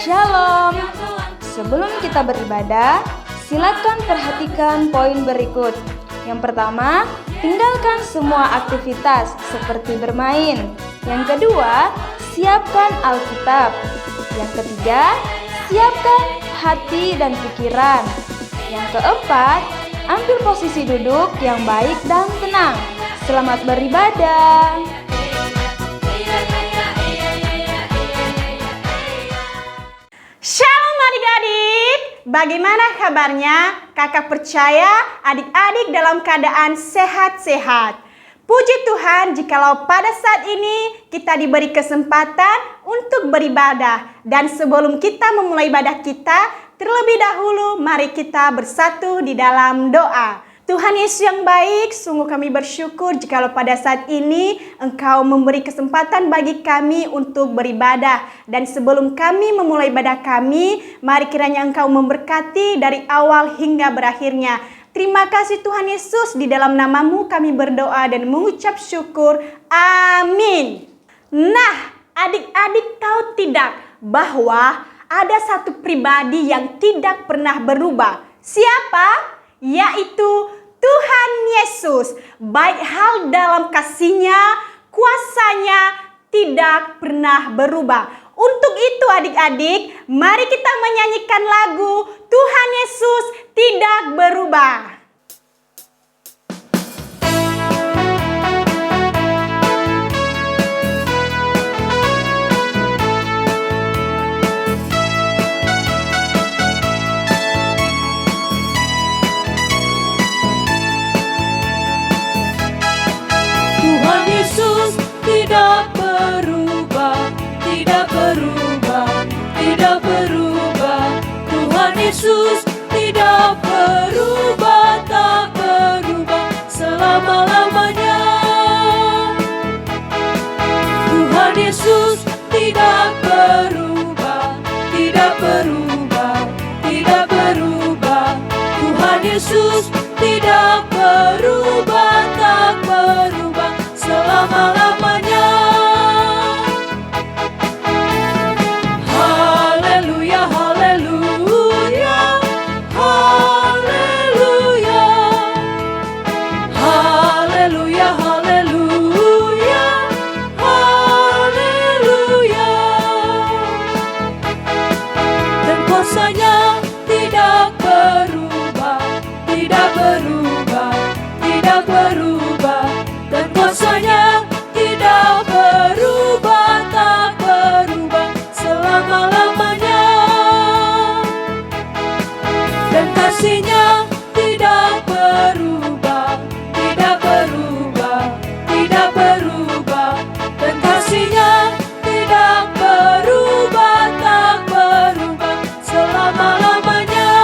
Shalom. Sebelum kita beribadah, silakan perhatikan poin berikut. Yang pertama, tinggalkan semua aktivitas seperti bermain. Yang kedua, siapkan Alkitab. Yang ketiga, siapkan hati dan pikiran. Yang keempat, ambil posisi duduk yang baik dan tenang. Selamat beribadah. Shalom adik-adik, bagaimana kabarnya? Kakak percaya adik-adik dalam keadaan sehat-sehat. Puji Tuhan jikalau pada saat ini kita diberi kesempatan untuk beribadah. Dan sebelum kita memulai ibadah kita, terlebih dahulu mari kita bersatu di dalam doa. Tuhan Yesus yang baik, sungguh kami bersyukur jikalau pada saat ini Engkau memberi kesempatan bagi kami untuk beribadah. Dan sebelum kami memulai ibadah kami, mari kiranya Engkau memberkati dari awal hingga berakhirnya. Terima kasih Tuhan Yesus, di dalam nama-Mu kami berdoa dan mengucap syukur. Amin. Nah, adik-adik tahu tidak bahwa ada satu pribadi yang tidak pernah berubah. Siapa? Yaitu Tuhan Yesus. Baik hal dalam kasih-Nya, kuasa-Nya tidak pernah berubah. Untuk itu adik-adik, mari kita menyanyikan lagu Tuhan Yesus tidak berubah. Tuhan Yesus tidak berubah, tidak berubah, tidak berubah. Tuhan Yesus tidak berubah, tak berubah selama-lamanya. Tuhan Yesus tidak berubah, tidak berubah, tidak berubah. Tuhan Yesus tidak berubah, tak berubah selama-lamanya. Haleluya, haleluya, haleluya, haleluya, haleluya, haleluya. Dan kuasa-Nya tidak berubah, tidak berubah, tidak berubah. Dan kuasa-Nya tidak berubah, tak berubah selama-lamanya. Dan kasih-Nya tidak berubah, tidak berubah, tidak berubah. Dan kasih-Nya tidak berubah, tak berubah selama-lamanya.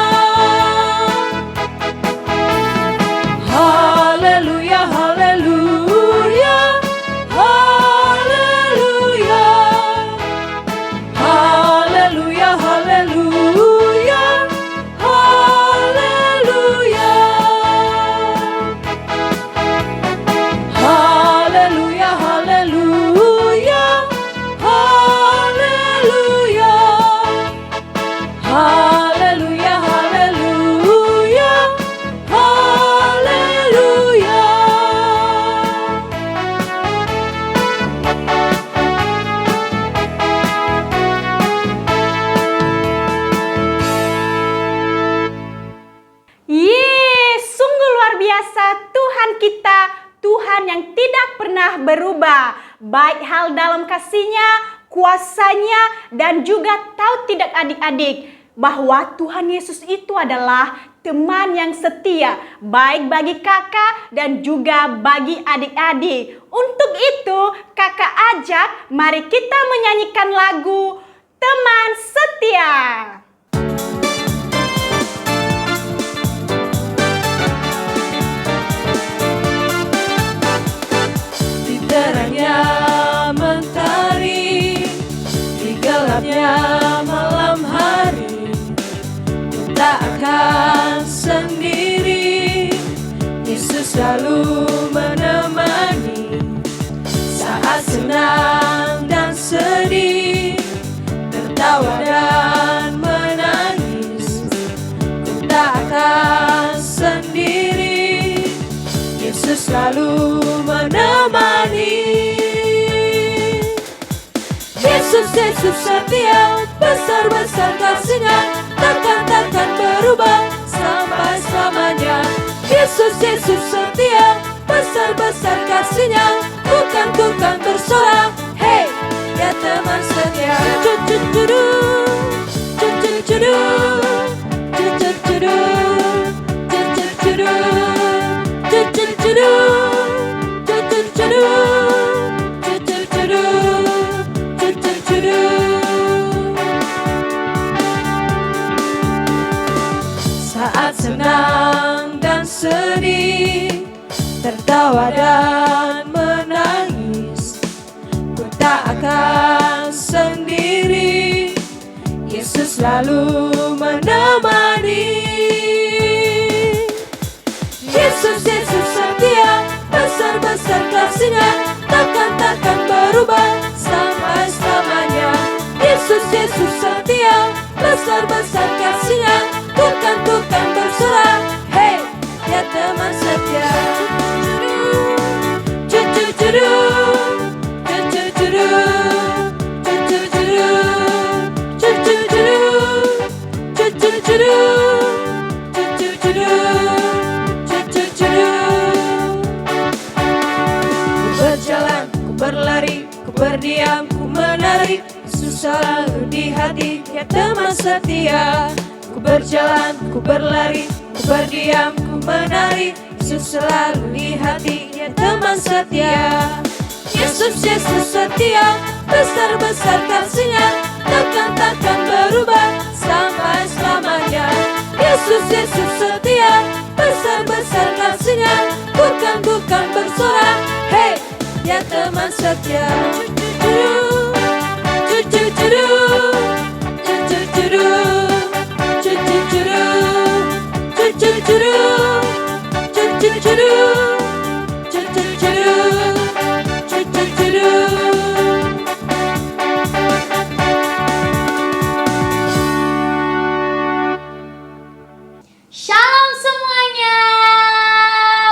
Haleluya, haleluya, haleluya, haleluya, haleluya, haleluya, haleluya, haleluya, haleluya, haleluya, haleluya, haleluya. Sungguh luar biasa Tuhan kita, Tuhan yang tidak pernah berubah. Baik hal dalam kasih-Nya, kuasa-Nya, dan juga tahu tidak adik-adik bahwa Tuhan Yesus itu adalah teman yang setia, baik bagi kakak dan juga bagi adik-adik. Untuk itu kakak ajak mari kita menyanyikan lagu Teman Setia. Di terangnya mentari, di gelapnya malam hari, tak akan sendiri. Yesus selalu menemani saat senang dan sedih, tertawa dan Yesus selalu menemani. Yesus, Yesus setia, besar-besar kasih-Nya, takkan berubah sampai selamanya. Yesus, Yesus setia, besar-besar kasih-Nya, bukan bersorak. Hey, ya teman setia. Cu-cu-cu-du, cu-cu-cu-du, cu-cu-cu-du, cu-cu-cu-du, cu-cu-cu-du, cu-cu-cu-du, cu-cu-cu-du, cu-cu-cu-du. Saat senang dan sedih, tertawa dan menangis, ku tak akan sendiri. Yesus selalu menemani. Yesus, Yesus setia, besar-besar kasih-Nya, takkan berubah sampai selamanya. Yesus, Yesus setia, besar-besar kasih-Nya, bukan bersorak. Hey, ya teman setia. Cu-cu-cu-du, cu-cu-cu-du, cu-cu-cu-du, cu-cu-cu-du, cu-cu-cu-du, cu-cu-cu-du, cu-cu-cu-du. Ku berjalan, ku berlari, ku berdiam, ku menari, Yesus selalu di hati, ya teman setia. Ku berjalan, ku berlari, ku berdiam, ku menari, Yesus selalu di hati, ya teman setia. Yesus, Yesus setia, besar-besar kasih-Nya, takkan berubah sampai selamanya. Yesus, Yesus setia, besar-besar kasih-Nya, bukan bersorak. Hey, ya teman setia. Cu-cu-cu-du, cu-cu-cu-du, cu-cu-cu-du, cu-cu-cu-du, cu-cu-cu-du, cu-cu-cu-du, cu-cu-cu-du. Shalom semuanya.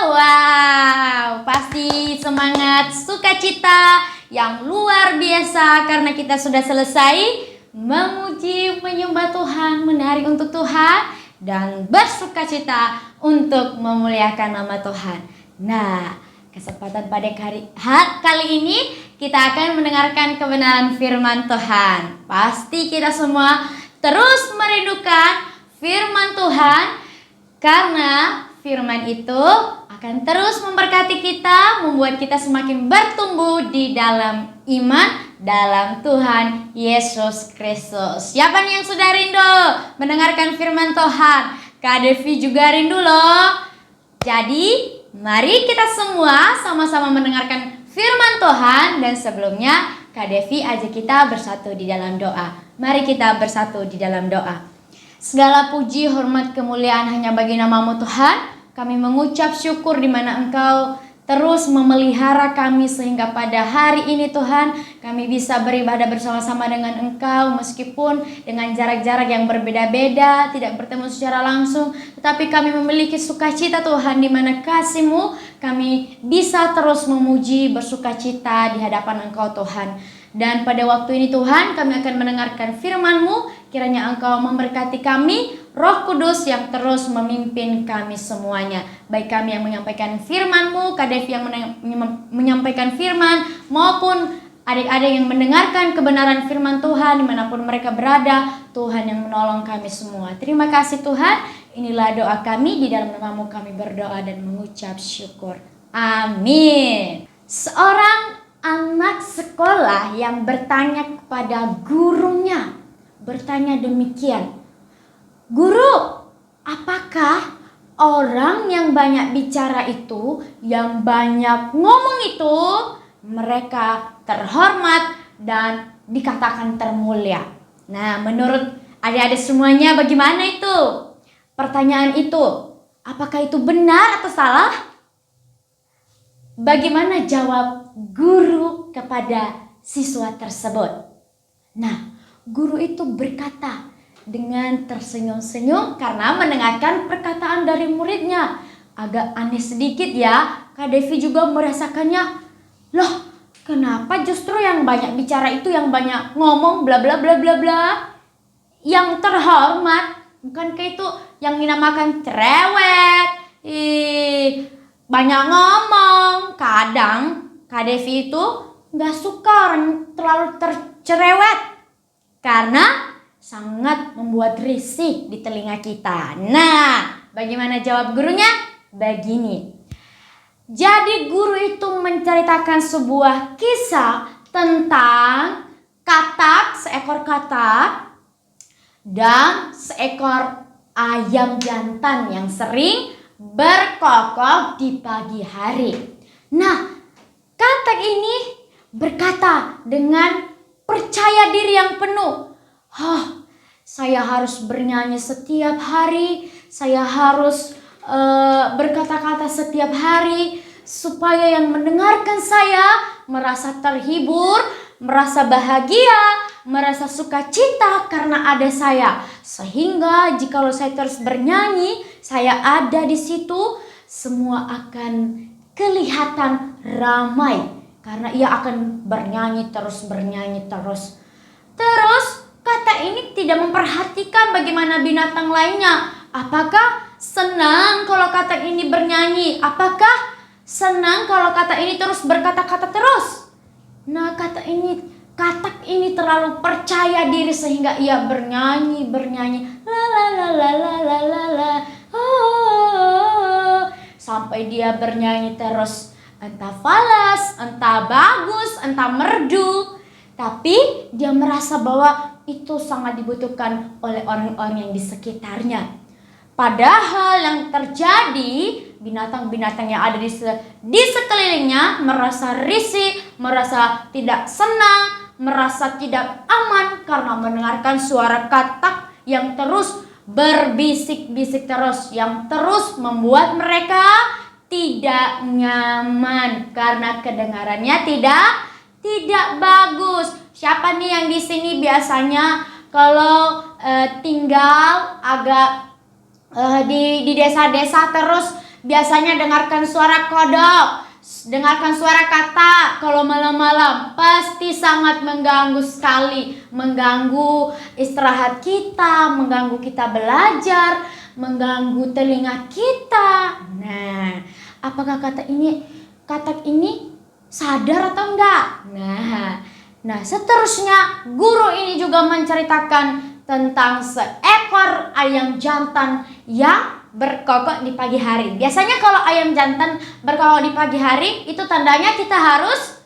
Wow, pasti semangat sukacita yang luar biasa karena kita sudah selesai memuji, menyembah Tuhan, menari untuk Tuhan dan bersukacita untuk memuliakan nama Tuhan. Nah, kesempatan pada kali ini kita akan mendengarkan kebenaran firman Tuhan. Pasti kita semua terus merindukan firman Tuhan karena firman itu akan terus memberkati kita, membuat kita semakin bertumbuh di dalam iman dalam Tuhan Yesus Kristus. Siapa nih yang sudah rindu mendengarkan firman Tuhan? Kak Devi juga rindu loh. Jadi mari kita semua sama-sama mendengarkan firman Tuhan. Dan sebelumnya Kak Devi ajak kita bersatu di dalam doa. Mari kita bersatu di dalam doa. Segala puji, hormat, kemuliaan hanya bagi nama-Mu Tuhan. Kami mengucap syukur di mana Engkau terus memelihara kami sehingga pada hari ini Tuhan kami bisa beribadah bersama-sama dengan Engkau meskipun dengan jarak-jarak yang berbeda-beda, tidak bertemu secara langsung, tetapi kami memiliki sukacita Tuhan di mana kasih-Mu kami bisa terus memuji, bersukacita di hadapan Engkau Tuhan. Dan pada waktu ini Tuhan kami akan mendengarkan firman-Mu, kiranya Engkau memberkati kami, Roh Kudus yang terus memimpin kami semuanya. Baik kami yang menyampaikan firman-Mu, Kak Devi yang menyampaikan firman, maupun adik-adik yang mendengarkan kebenaran firman Tuhan dimanapun mereka berada, Tuhan yang menolong kami semua. Terima kasih Tuhan, inilah doa kami, di dalam nama-Mu kami berdoa dan mengucap syukur. Amin. Seorang anak sekolah yang bertanya kepada gurunya, bertanya demikian, "Guru, apakah orang yang banyak bicara itu, yang banyak ngomong itu, mereka terhormat dan dikatakan termulia?" Nah, menurut adik-adik semuanya bagaimana itu? Pertanyaan itu, apakah itu benar atau salah? Bagaimana jawab guru kepada siswa tersebut? Nah, guru itu berkata dengan tersenyum-senyum karena mendengarkan perkataan dari muridnya. agak aneh sedikit ya. Kak Devi juga merasakannya. Loh, kenapa justru yang banyak bicara itu, yang banyak ngomong bla bla bla bla bla, yang terhormat, bukankah itu yang dinamakan cerewet? Banyak ngomong. Kadang Kak Devi itu gak suka orang terlalu tercerewet karena sangat membuat risih di telinga kita. Nah, bagaimana jawab gurunya? Begini. Jadi guru itu menceritakan sebuah kisah tentang katak, seekor katak dan seekor ayam jantan yang sering berkokok di pagi hari. Nah, katak ini berkata dengan percaya diri yang penuh, saya harus bernyanyi setiap hari, saya harus berkata-kata setiap hari supaya yang mendengarkan saya merasa terhibur, merasa bahagia, merasa sukacita karena ada saya. Sehingga jikalau saya terus bernyanyi, saya ada di situ, semua akan kelihatan ramai karena ia akan bernyanyi terus, bernyanyi terus. Terus kata ini tidak memperhatikan bagaimana binatang lainnya. Apakah senang kalau katak ini bernyanyi? Apakah senang kalau katak ini terus berkata-kata terus? Nah, katak ini terlalu percaya diri sehingga ia bernyanyi la la la la la la la la, sampai dia bernyanyi terus, entah falas, entah bagus, entah merdu, tapi dia merasa bahwa itu sangat dibutuhkan oleh orang-orang yang di sekitarnya. Padahal yang terjadi, binatang-binatang yang ada di sekelilingnya merasa risih, merasa tidak senang, merasa tidak aman karena mendengarkan suara katak yang terus berbisik-bisik terus, yang terus membuat mereka tidak nyaman karena kedengarannya tidak bagus. Siapa nih yang di sini biasanya kalau tinggal agak di desa-desa terus biasanya dengarkan suara kodok, dengarkan suara katak kalau malam-malam, pasti sangat mengganggu sekali, mengganggu istirahat kita, mengganggu kita belajar, mengganggu telinga kita. Nah, apakah katak ini sadar atau enggak? Nah, seterusnya guru ini juga menceritakan tentang seekor ayam jantan yang berkokok di pagi hari. Biasanya kalau ayam jantan berkokok di pagi hari, itu tandanya kita harus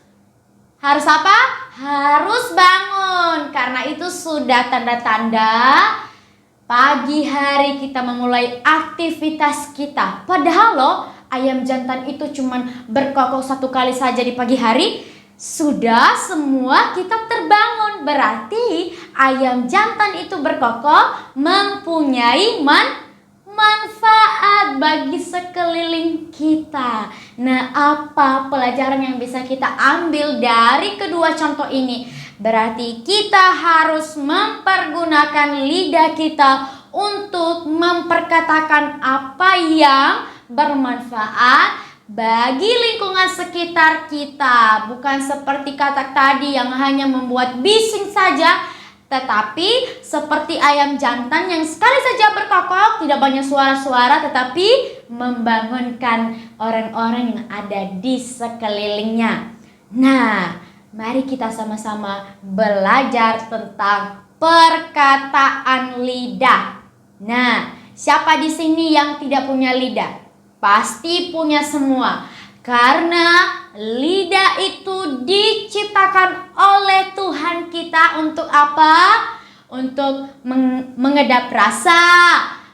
apa? Harus bangun. Karena itu sudah tanda-tanda pagi hari kita memulai aktivitas kita. Padahal loh, ayam jantan itu cuman berkokok 1 kali saja di pagi hari, sudah semua kita terbangun. Berarti ayam jantan itu berkokok mempunyai manfaat bagi sekeliling kita. Nah, apa pelajaran yang bisa kita ambil dari kedua contoh ini? Berarti kita harus mempergunakan lidah kita untuk memperkatakan apa yang bermanfaat bagi lingkungan sekitar kita. Bukan seperti katak tadi yang hanya membuat bising saja, tetapi seperti ayam jantan yang sekali saja berkokok, tidak banyak suara-suara, tetapi membangunkan orang-orang yang ada di sekelilingnya. Nah, mari kita sama-sama belajar tentang perkataan lidah. Nah, siapa di sini yang tidak punya lidah? Pasti punya semua. Karena lidah itu diciptakan oleh Tuhan kita untuk apa? Untuk mengedap rasa,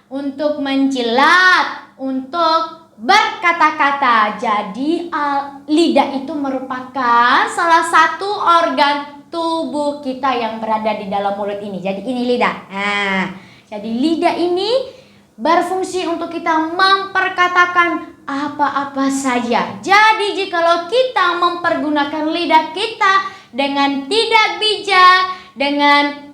untuk mencilat, untuk berkata-kata. Jadi lidah itu merupakan salah satu organ tubuh kita yang berada di dalam mulut ini. Jadi ini lidah. Nah, jadi lidah ini berfungsi untuk kita memperkatakan apa-apa saja. Jadi jikalau kita mempergunakan lidah kita dengan tidak bijak, dengan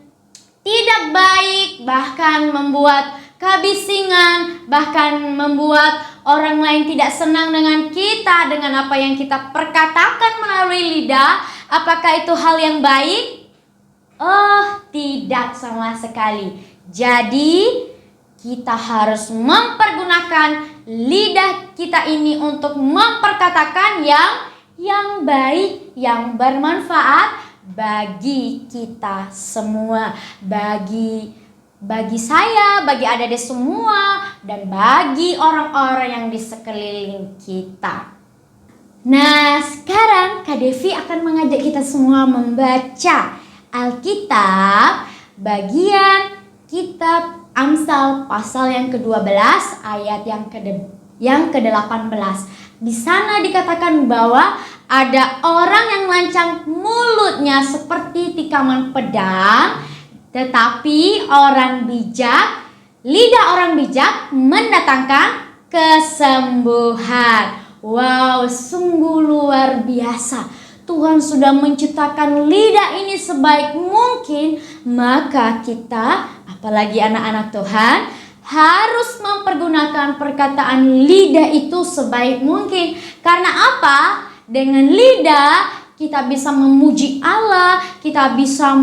tidak baik, bahkan membuat kebisingan, bahkan membuat orang lain tidak senang dengan kita, dengan apa yang kita perkatakan melalui lidah, apakah itu hal yang baik? Oh, tidak sama sekali. Jadi, kita harus mempergunakan lidah kita ini untuk memperkatakan yang baik, yang bermanfaat bagi kita semua, bagi saya, bagi adik-adik semua, dan bagi orang-orang yang di sekeliling kita. Nah, sekarang Kak Devi akan mengajak kita semua membaca Alkitab bagian kitab Amsal pasal yang ke-12 ayat yang ke-18. Di sana dikatakan bahwa ada orang yang lancang mulutnya seperti tikaman pedang, tetapi lidah orang bijak mendatangkan kesembuhan. Wow, sungguh luar biasa. Tuhan sudah menciptakan lidah ini sebaik mungkin, maka kita, apalagi anak-anak Tuhan, harus mempergunakan perkataan lidah itu sebaik mungkin. Karena apa? Dengan lidah kita bisa memuji Allah, kita bisa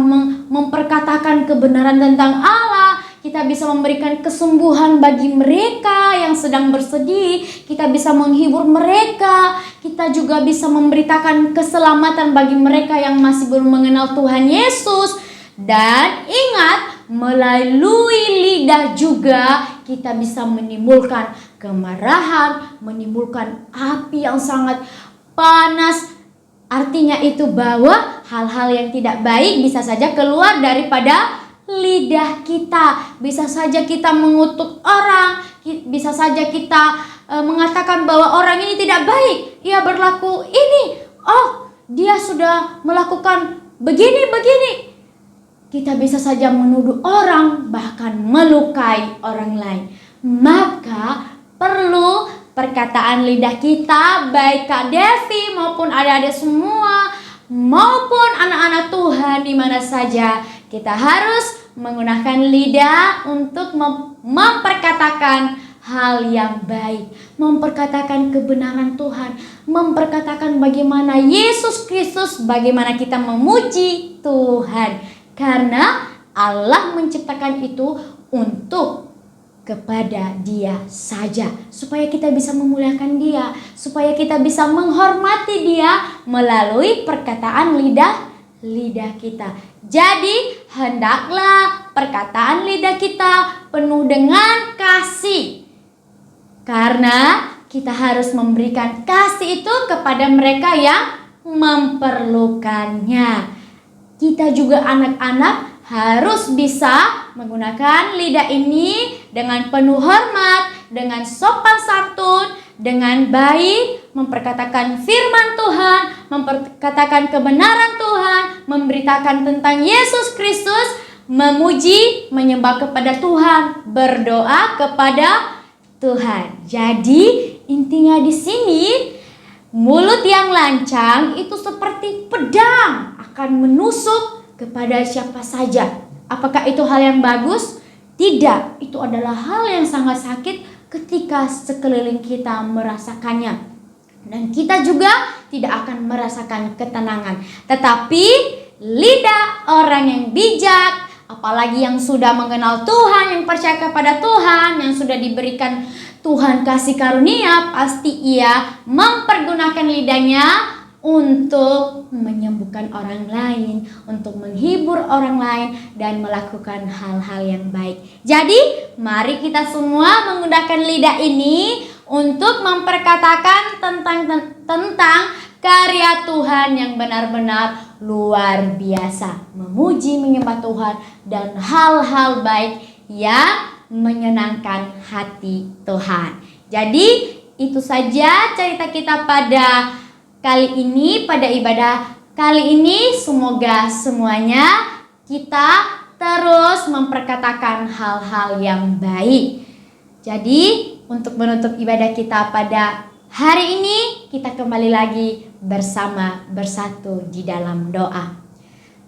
memperkatakan kebenaran tentang Allah, kita bisa memberikan kesembuhan bagi mereka yang sedang bersedih, kita bisa menghibur mereka, kita juga bisa memberitakan keselamatan bagi mereka yang masih belum mengenal Tuhan Yesus. Dan ingat, melalui lidah juga kita bisa menimbulkan kemarahan, menimbulkan api yang sangat panas. Artinya itu bahwa hal-hal yang tidak baik bisa saja keluar daripada lidah kita. Bisa saja kita mengutuk orang, bisa saja kita mengatakan bahwa orang ini tidak baik, ia berlaku ini, oh dia sudah melakukan begini. Kita bisa saja menuduh orang, bahkan melukai orang lain. Maka perlu perkataan lidah kita, baik Kak Devi maupun adik-adik semua, maupun anak-anak Tuhan di mana saja, kita harus menggunakan lidah untuk memperkatakan hal yang baik, memperkatakan kebenaran Tuhan, memperkatakan bagaimana Yesus Kristus, bagaimana kita memuji Tuhan. Karena Allah menciptakan itu untuk kepada Dia saja, supaya kita bisa memuliakan Dia, supaya kita bisa menghormati Dia melalui perkataan lidah kita. Jadi hendaklah perkataan lidah kita penuh dengan kasih, karena kita harus memberikan kasih itu kepada mereka yang memerlukannya. Kita juga anak-anak harus bisa menggunakan lidah ini dengan penuh hormat, dengan sopan santun, dengan baik, memperkatakan firman Tuhan, memperkatakan kebenaran Tuhan, memberitakan tentang Yesus Kristus, memuji, menyembah kepada Tuhan, berdoa kepada Tuhan. Jadi intinya di sini, mulut yang lancang itu seperti pedang, akan menusuk kepada siapa saja. Apakah itu hal yang bagus? Tidak, itu adalah hal yang sangat sakit ketika sekeliling kita merasakannya. Dan kita juga tidak akan merasakan ketenangan. Tetapi lidah orang yang bijak, apalagi yang sudah mengenal Tuhan, yang percaya kepada Tuhan, yang sudah diberikan Tuhan kasih karunia, pasti ia mempergunakan lidahnya untuk menyembuhkan orang lain, untuk menghibur orang lain, dan melakukan hal-hal yang baik. Jadi, mari kita semua menggunakan lidah ini untuk memperkatakan tentang karya Tuhan yang benar-benar luar biasa. Memuji, menyembah Tuhan, dan hal-hal baik yang menyenangkan hati Tuhan. Jadi, itu saja cerita kita pada kali ini, pada ibadah kali ini. Semoga semuanya kita terus memperkatakan hal-hal yang baik. Jadi untuk menutup ibadah kita pada hari ini, kita kembali lagi bersama bersatu di dalam doa.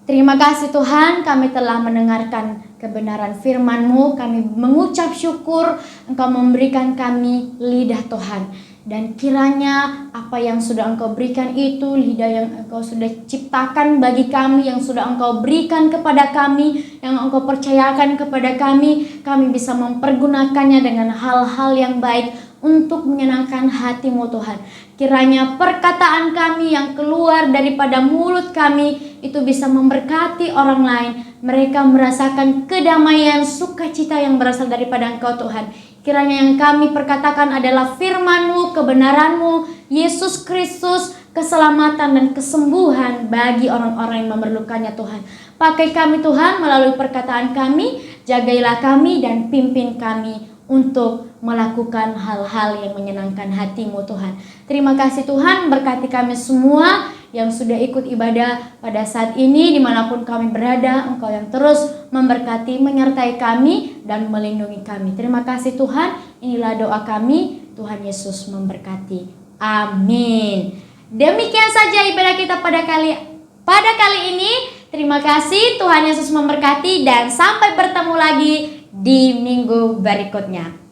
Terima kasih Tuhan, kami telah mendengarkan kebenaran firman-Mu. Kami mengucap syukur Engkau memberikan kami lidah Tuhan. Dan kiranya apa yang sudah Engkau berikan itu, lidah yang Engkau sudah ciptakan bagi kami, yang sudah Engkau berikan kepada kami, yang Engkau percayakan kepada kami bisa mempergunakannya dengan hal-hal yang baik untuk menyenangkan hati-Mu Tuhan. Kiranya perkataan kami yang keluar daripada mulut kami itu bisa memberkati orang lain. Mereka merasakan kedamaian, sukacita yang berasal daripada Engkau Tuhan. Kiranya yang kami perkatakan adalah firman-Mu, kebenaran-Mu, Yesus Kristus, keselamatan dan kesembuhan bagi orang-orang yang memerlukannya Tuhan. Pakai kami Tuhan melalui perkataan kami, jagailah kami dan pimpin kami untuk melakukan hal-hal yang menyenangkan hati-Mu Tuhan. Terima kasih Tuhan, berkati kami semua yang sudah ikut ibadah pada saat ini dimanapun kami berada. Engkau yang terus memberkati, menyertai kami dan melindungi kami. Terima kasih Tuhan, inilah doa kami. Tuhan Yesus memberkati. Amin. Demikian saja ibadah kita pada kali ini. Terima kasih, Tuhan Yesus memberkati dan sampai bertemu lagi di minggu berikutnya.